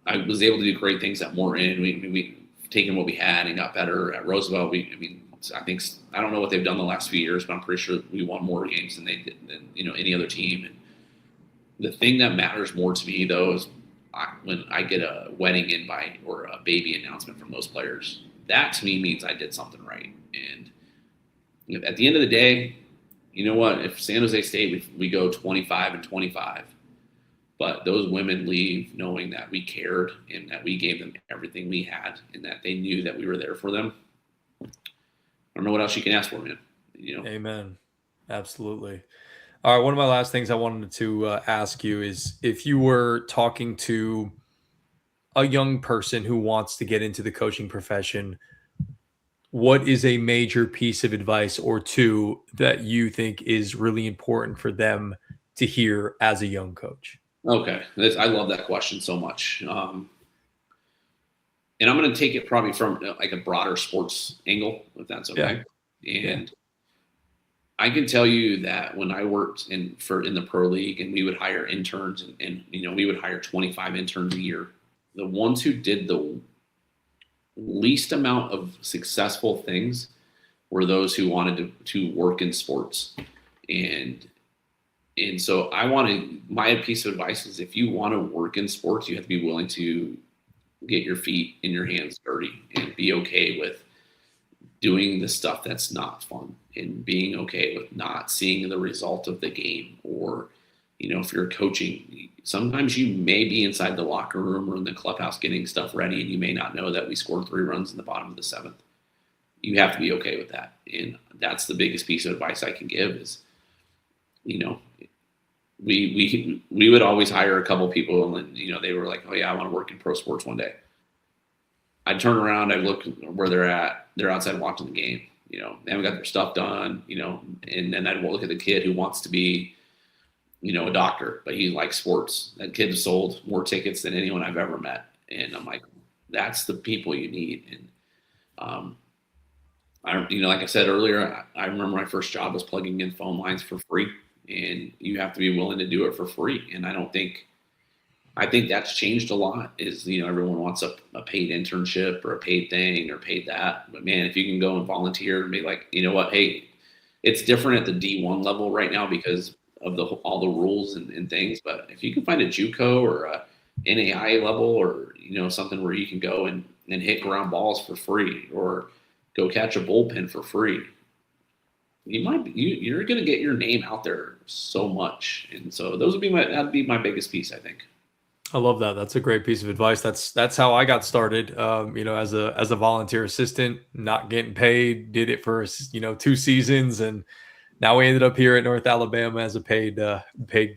I was able to do great things at Morton. We taken what we had and got better at Roosevelt. I don't know what they've done the last few years, but I'm pretty sure we won more games than they did than any other team. And the thing that matters more to me though is when I get a wedding invite or a baby announcement from those players. That to me means I did something right. And at the end of the day, you know what? If San Jose State we go 25-25, but those women leave knowing that we cared and that we gave them everything we had and that they knew that we were there for them. I don't know what else you can ask for, man. Amen. Absolutely. All right. One of my last things I wanted to ask you is if you were talking to a young person who wants to get into the coaching profession, what is a major piece of advice or two that you think is really important for them to hear as a young coach? Okay. I love that question so much. And I'm going to take it probably from like a broader sports angle, if that's okay. Yeah. And I can tell you that when I worked in the pro league and we would hire interns and we would hire 25 interns a year, the ones who did the least amount of successful things were those who wanted to work in sports. And so my piece of advice is if you want to work in sports, you have to be willing to get your feet and your hands dirty and be okay with doing the stuff that's not fun and being okay with not seeing the result of the game. Or, if you're coaching, sometimes you may be inside the locker room or in the clubhouse getting stuff ready and you may not know that we scored 3 runs in the bottom of the 7th. You have to be okay with that. And that's the biggest piece of advice I can give is, we would always hire a couple people and they were like, oh yeah, I want to work in pro sports one day. I'd turn around, I'd look where they're at. They're outside watching the game. They haven't got their stuff done, and then I'd look at the kid who wants to be, a doctor, but he likes sports. That kid has sold more tickets than anyone I've ever met. And I'm like, that's the people you need. And, like I said earlier, I remember my first job was plugging in phone lines for free, and you have to be willing to do it for free. And I think that's changed a lot is, everyone wants a paid internship or a paid thing or paid that. But man, if you can go and volunteer and be like, you know what, hey, it's different at the D1 level right now because of all the rules and things. But if you can find a JUCO or a NAIA level or, something where you can go and hit ground balls for free or go catch a bullpen for free, you're going to get your name out there so much. And so that'd be my biggest piece, I think. I love that. That's a great piece of advice. That's how I got started. As a volunteer assistant, not getting paid, did it for 2 seasons, and now we ended up here at North Alabama as a paid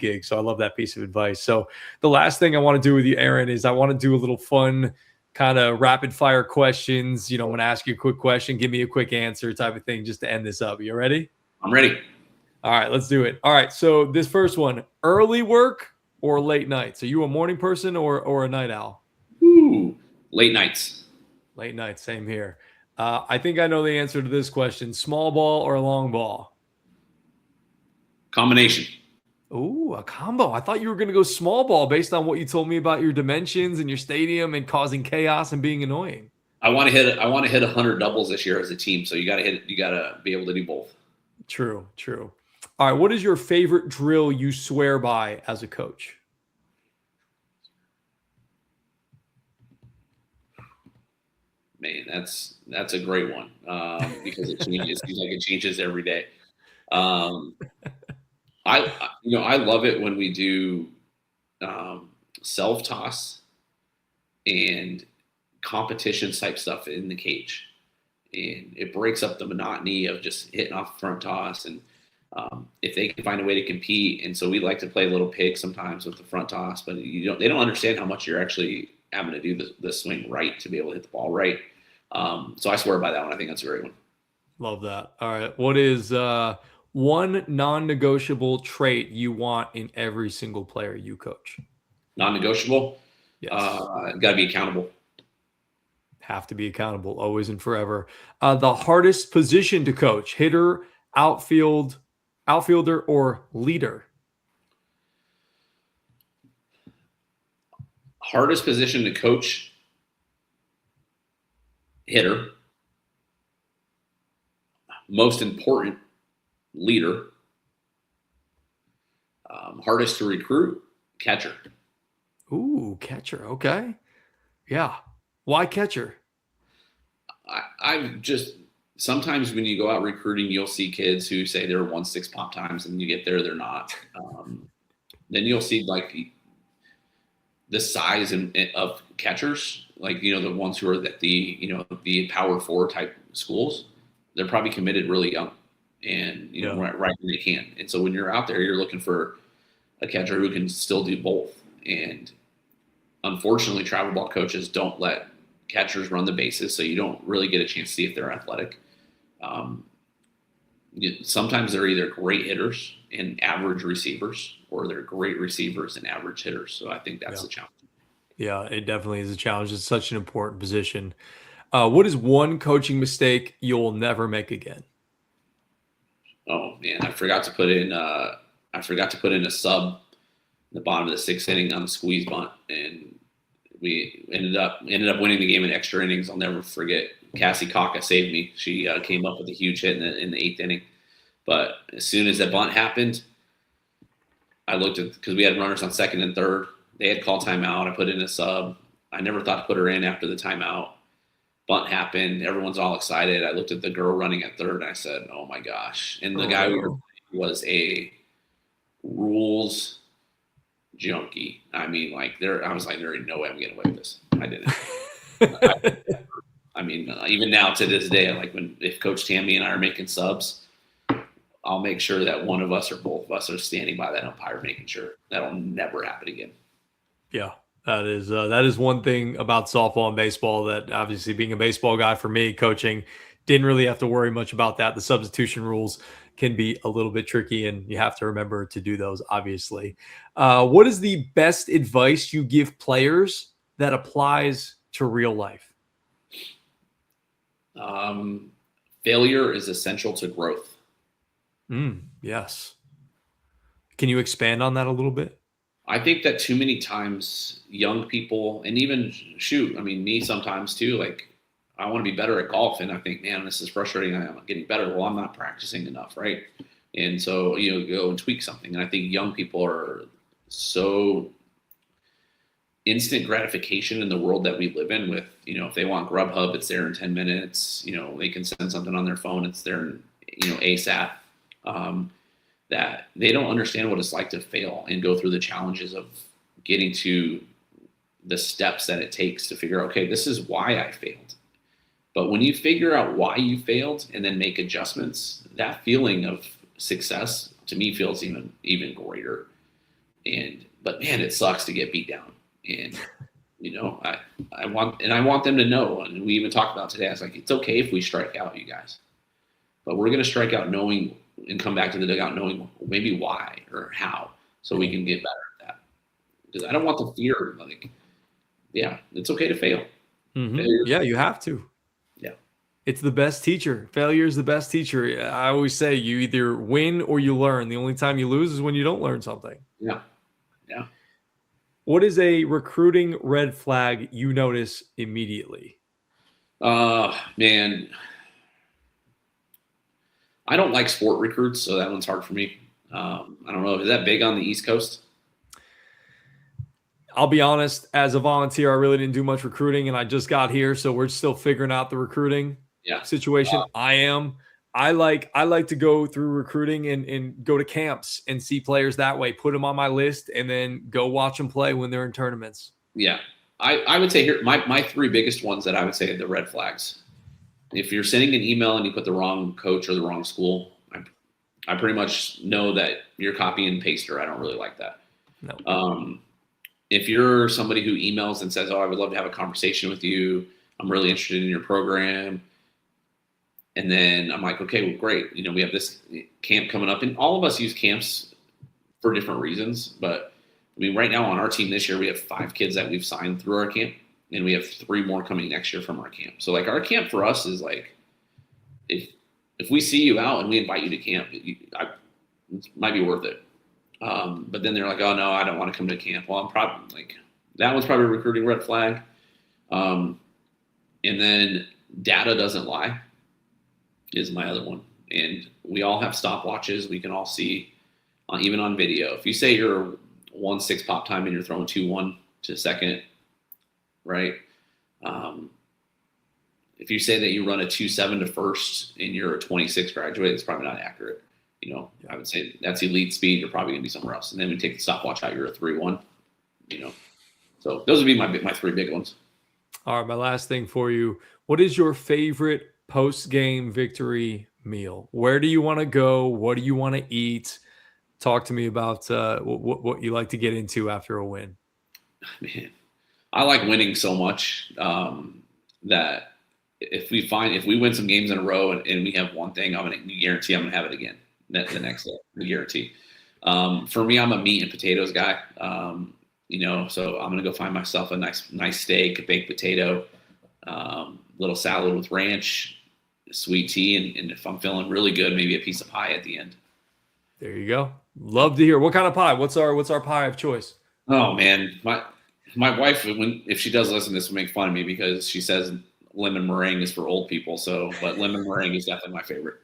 gig. So I love that piece of advice. So the last thing I want to do with you, Aaron, is I want to do a little fun kind of rapid fire questions. I'm going to ask you a quick question, give me a quick answer type of thing just to end this up. You ready? I'm ready. All right, let's do it. All right, so this first one, early work or late nights? Are you a morning person or a night owl? Ooh, late nights. Late nights, same here. I think I know the answer to this question. Small ball or long ball? Combination. Ooh, a combo. I thought you were going to go small ball based on what you told me about your dimensions and your stadium and causing chaos and being annoying. I want to hit 100 doubles this year as a team, so you got to be able to do both. True. All right, what is your favorite drill you swear by as a coach? Man, that's a great one because it changes. It seems like it changes every day. I love it when we do self toss and competition type stuff in the cage, and it breaks up the monotony of just hitting off front toss. And if they can find a way to compete, and so we like to play a little pig sometimes with the front toss, but they don't understand how much you're actually having to do the swing right to be able to hit the ball right. So I swear by that one. I think that's a great one. Love that. All right, what is one non-negotiable trait you want in every single player you coach? Non-negotiable? Yes. Got to be accountable. Have to be accountable always and forever. The hardest position to coach: hitter, outfielder, or leader? Hardest position to coach: hitter. Most important: leader. Hardest to recruit: catcher. Ooh, catcher. Okay. Yeah. Why catcher? I've just sometimes when you go out recruiting, you'll see kids who say they're 1-6 pop times, and you get there, they're not. Then you'll see like the size of catchers, like the ones who are at the Power 4 type schools. They're probably committed really young, and right when they can. And so when you're out there, you're looking for a catcher who can still do both. And unfortunately, travel ball coaches don't let catchers run the bases, so you don't really get a chance to see if they're athletic. Sometimes they're either great hitters and average receivers, or they're great receivers and average hitters. So I think that's the challenge. Yeah, it definitely is a challenge. It's such an important position. What is one coaching mistake you'll never make again? Oh man, I forgot to put in a sub in the bottom of the 6th inning on the squeeze bunt, and we ended up winning the game in extra innings. I'll never forget. Cassie Kaka saved me. She came up with a huge hit in the 8th inning. But as soon as that bunt happened, I looked at, because we had runners on 2nd and 3rd. They had called timeout. I put in a sub. I never thought to put her in after the timeout. Bunt happened. Everyone's all excited. I looked at the girl running at 3rd, and I said, "Oh my gosh!" And the guy we were playing was a rules junkie. I mean, I was like, there ain't no way I'm getting away with this. I didn't. I mean, even now to this day, if Coach Tammy and I are making subs, I'll make sure that one of us or both of us are standing by that umpire, making sure that'll never happen again. Yeah, that is one thing about softball and baseball that, obviously, being a baseball guy, for me, coaching, didn't really have to worry much about that. The substitution rules can be a little bit tricky, and you have to remember to do those, obviously. What is the best advice you give players that applies to real life? Failure is essential to growth. Yes. Can you expand on that a little bit? I think that too many times young people, and even me sometimes too, I want to be better at golf, and I think, man, this is frustrating. I'm getting better. Well, I'm not practicing enough, right? And so go and tweak something. And I think young people are so instant gratification in the world that we live in with, if they want Grubhub, it's there in 10 minutes. They can send something on their phone, it's there in, ASAP. That they don't understand what it's like to fail and go through the challenges of getting to the steps that it takes to figure out, okay, this is why I failed. But when you figure out why you failed and then make adjustments, that feeling of success to me feels even greater. But man, it sucks to get beat down. And I want them to know, and we even talked about today. I was like, it's okay if we strike out, you guys, but we're going to strike out knowing and come back to the dugout knowing maybe why or how, so we can get better at that. Because I don't want the fear. Like, yeah, it's okay to fail. Yeah, you have to. Yeah. It's the best teacher. Failure is the best teacher. I always say you either win or you learn. The only time you lose is when you don't learn something. Yeah. Yeah. What is a recruiting red flag you notice immediately? Man, I don't like sport recruits, so that one's hard for me. I don't know. Is that big on the East Coast? I'll be honest, as a volunteer, I really didn't do much recruiting and I just got here. So we're still figuring out the recruiting situation. I like to go through recruiting and go to camps and see players that way, put them on my list and then go watch them play when they're in tournaments. Yeah. I would say here, my three biggest ones that I would say are the red flags. If you're sending an email and you put the wrong coach or the wrong school, I pretty much know that you're copy and paster. I don't really like that. No. If you're somebody who emails and says, "Oh, I would love to have a conversation with you. I'm really interested in your program." And then I'm like, "Okay, well, great. We have this camp coming up." And all of us use camps for different reasons. But I mean, right now on our team this year, we have 5 kids that we've signed through our camp. And we have 3 more coming next year from our camp. So like our camp for us is like, if we see you out and we invite you to camp, it might be worth it. But then they're like, "Oh no, I don't want to come to camp." Well, I'm probably like, that one's probably a recruiting red flag. And then data doesn't lie is my other one. And we all have stopwatches. We can all see, even on video. If you say you're 1.6 pop time and you're throwing 2.1 to second, right? If you say that you run a 2.7 to first and you're a 26 graduate, it's probably not accurate. I would say that's elite speed. You're probably going to be somewhere else. And then we take the stopwatch out, you're a 3.1, So those would be my 3 big ones. All right, my last thing for you. What is your favorite post-game victory meal? Where do you want to go? What do you want to eat? Talk to me about what you like to get into after a win. Man, I like winning so much that if we win some games in a row and we have one thing, I'm going to guarantee I'm going to have it again the next day. I guarantee. For me, I'm a meat and potatoes guy. So I'm going to go find myself a nice steak, a baked potato, little salad with ranch, sweet tea, and if I'm feeling really good, maybe a piece of pie at the end. There you go. Love to hear. What kind of pie? What's our pie of choice? Oh man, my wife, if she does listen to this, will make fun of me because she says lemon meringue is for old people. But lemon meringue is definitely my favorite.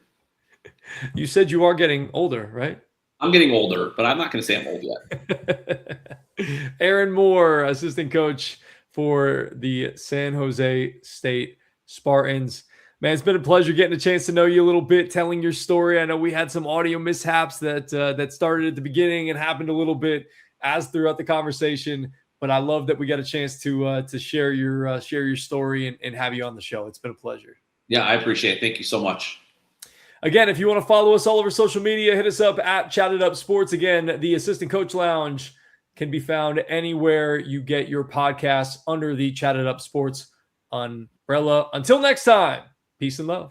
You said you are getting older, right? I'm getting older, but I'm not going to say I'm old yet. Aaron Moore, assistant coach for the San Jose State Spartans. Man, it's been a pleasure getting a chance to know you a little bit, telling your story. I know we had some audio mishaps that started at the beginning and happened a little bit as throughout the conversation. But I love that we got a chance to share your story and have you on the show. It's been a pleasure. Yeah, I appreciate it. Thank you so much. Again, if you want to follow us all over social media, hit us up at Chatted Up Sports. Again, the Assistant Coach Lounge can be found anywhere you get your podcasts under the Chatted Up Sports umbrella. Until next time, peace and love.